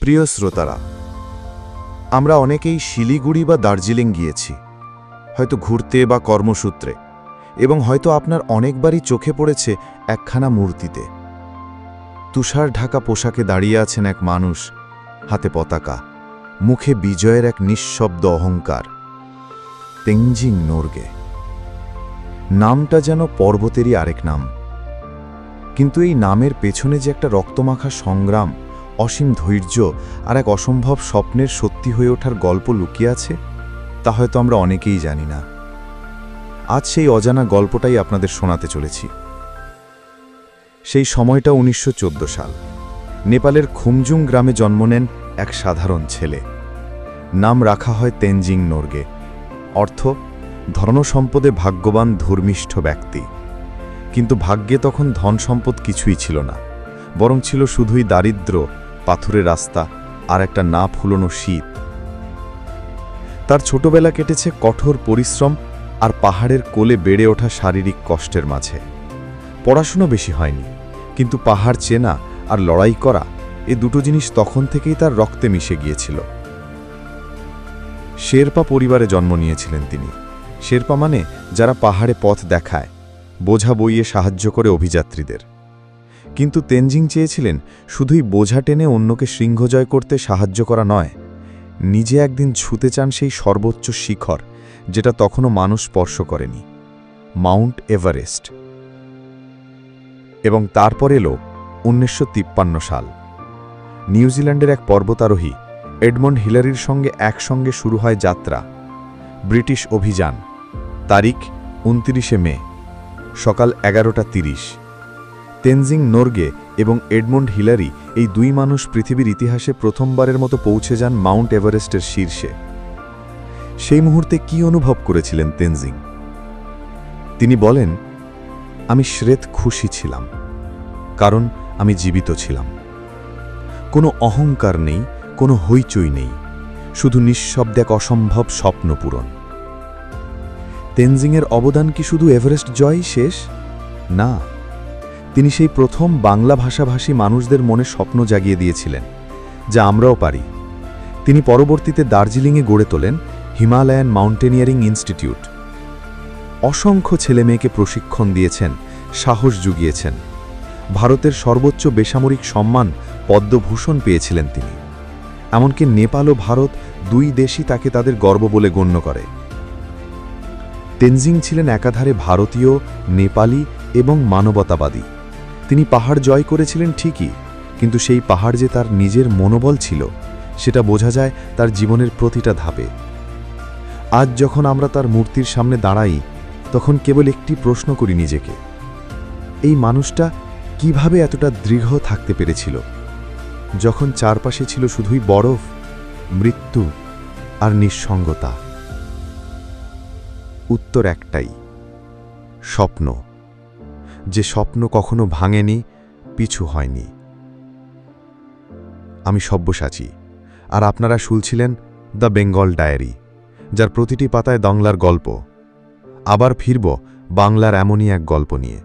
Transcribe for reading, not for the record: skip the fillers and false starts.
প্রিয় শ্রোতারা, আমরা অনেকেই শিলিগুড়ি বা দার্জিলিং গিয়েছি, হয়তো ঘুরতে বা কর্মসূত্রে, এবং হয়তো আপনার অনেকবারই চোখে পড়েছে একখানা মূর্তিতে। তুষার ঢাকা পোশাকে দাঁড়িয়ে আছেন এক মানুষ, হাতে পতাকা, মুখে বিজয়ের এক নিঃশব্দ অহংকার। তেনজিং নোরগে। নামটা যেন পর্বতেরই আরেক নাম, কিন্তু এই নামের পেছনে যে একটা রক্তমাখা সংগ্রাম, অসীম ধৈর্য আর এক অসম্ভব স্বপ্নের সত্যি হয়ে ওঠার গল্প লুকিয়ে আছে, তা হয়তো আমরা অনেকেই জানি না। আজ সেই অজানা গল্পটাই আপনাদের শোনাতে চলেছি। সেই সময়টা 1914 সাল। নেপালের খুমজুং গ্রামে জন্ম নেন এক সাধারণ ছেলে। নাম রাখা হয় তেনজিং নোরগে। অর্থ ধনসম্পদে ভাগ্যবান ধর্মিষ্ঠ ব্যক্তি। কিন্তু ভাগ্যে তখন ধন সম্পদ কিছুই ছিল না, বরং ছিল শুধুই দারিদ্র্য, পাথুরে রাস্তা আর একটা না ফুলনো শীত। তার ছোটবেলা কেটেছে কঠোর পরিশ্রম আর পাহাড়ের কোলে বেড়ে ওঠা শারীরিক কষ্টের মাঝে। পড়াশুনো বেশি হয়নি, কিন্তু পাহাড় চেনা আর লড়াই করা, এ দুটো জিনিস তখন থেকেই তার রক্তে মিশে গিয়েছিল। শেরপা পরিবারে জন্ম নিয়েছিলেন তিনি। শেরপা মানে যারা পাহাড়ে পথ দেখায়, বোঝা বইয়ে সাহায্য করে অভিযাত্রীদের। কিন্তু তেনজিং চেয়েছিলেন শুধুই বোঝা টেনে অন্যকে শৃঙ্খজয় করতে সাহায্য করা নয়, নিজে একদিন ছুঁতে চান সেই সর্বোচ্চ শিখর, যেটা তখনও মানুষ স্পর্শ করেনি, মাউন্ট এভারেস্ট। এবং তারপর এলো 1953 সাল। নিউজিল্যান্ডের এক পর্বতারোহী এডমন্ড হিলারির সঙ্গে একসঙ্গে শুরু হয় যাত্রা। ব্রিটিশ অভিযান। তারিখ 29 মে, সকাল 11:30। তেনজিং নোরগে এবং এডমন্ড হিলারি, এই দুই মানুষ পৃথিবীর ইতিহাসে প্রথমবারের মতো পৌঁছে যান মাউন্ট এভারেস্টের শীর্ষে। সেই মুহূর্তে কি অনুভব করেছিলেন তেনজিং? তিনি বলেন, আমি শ্রেত খুশি ছিলাম, কারণ আমি জীবিত ছিলাম। কোনো অহংকার নেই, কোনো হইচই নেই, শুধু নিঃশব্দে এক অসম্ভব স্বপ্ন পূরণ। তেনজিংয়ের অবদান কি শুধু এভারেস্ট জয়ই শেষ? না, তিনি সেই প্রথম বাংলা ভাষাভাষী মানুষদের মনে স্বপ্ন জাগিয়ে দিয়েছিলেন, যা আমরাও পারি। তিনি পরবর্তীতে দার্জিলিংয়ে গড়ে তোলেন হিমালয়ান মাউন্টেনিয়ারিং ইনস্টিটিউট। অসংখ্য ছেলেমেয়েকে প্রশিক্ষণ দিয়েছেন, সাহস জুগিয়েছেন। ভারতের সর্বোচ্চ বেসামরিক সম্মান পদ্মভূষণ পেয়েছিলেন তিনি। এমনকি নেপাল ও ভারত দুই দেশই তাকে তাদের গর্ব বলে গণ্য করে। তেনজিং ছিলেন একাধারে ভারতীয়, নেপালি এবং মানবতাবাদী। তিনি পাহাড় জয় করেছিলেন ঠিকই, কিন্তু সেই পাহাড় যে তার নিজের মনোবল ছিল, সেটা বোঝা যায় তার জীবনের প্রতিটা ধাপে। আজ যখন আমরা তার মূর্তির সামনে দাঁড়াই, তখন কেবল একটি প্রশ্ন করি নিজেকে, এই মানুষটা কিভাবে এতটা দৃঢ় থাকতে পেরেছিল, যখন চারপাশে ছিল শুধুই বরফ, মৃত্যু আর নিঃসঙ্গতা? উত্তর একটাই, স্বপ্ন। যে স্বপ্ন কখনো ভাঙেনি, পিছু হয়নি। আমি সব্যসাচী, আর আপনারা শুনছিলেন দ্য বেঙ্গল ডায়েরি, যার প্রতিটি পাতায় বাংলার গল্প। আবার ফিরব বাংলার এমনই এক গল্প নিয়ে।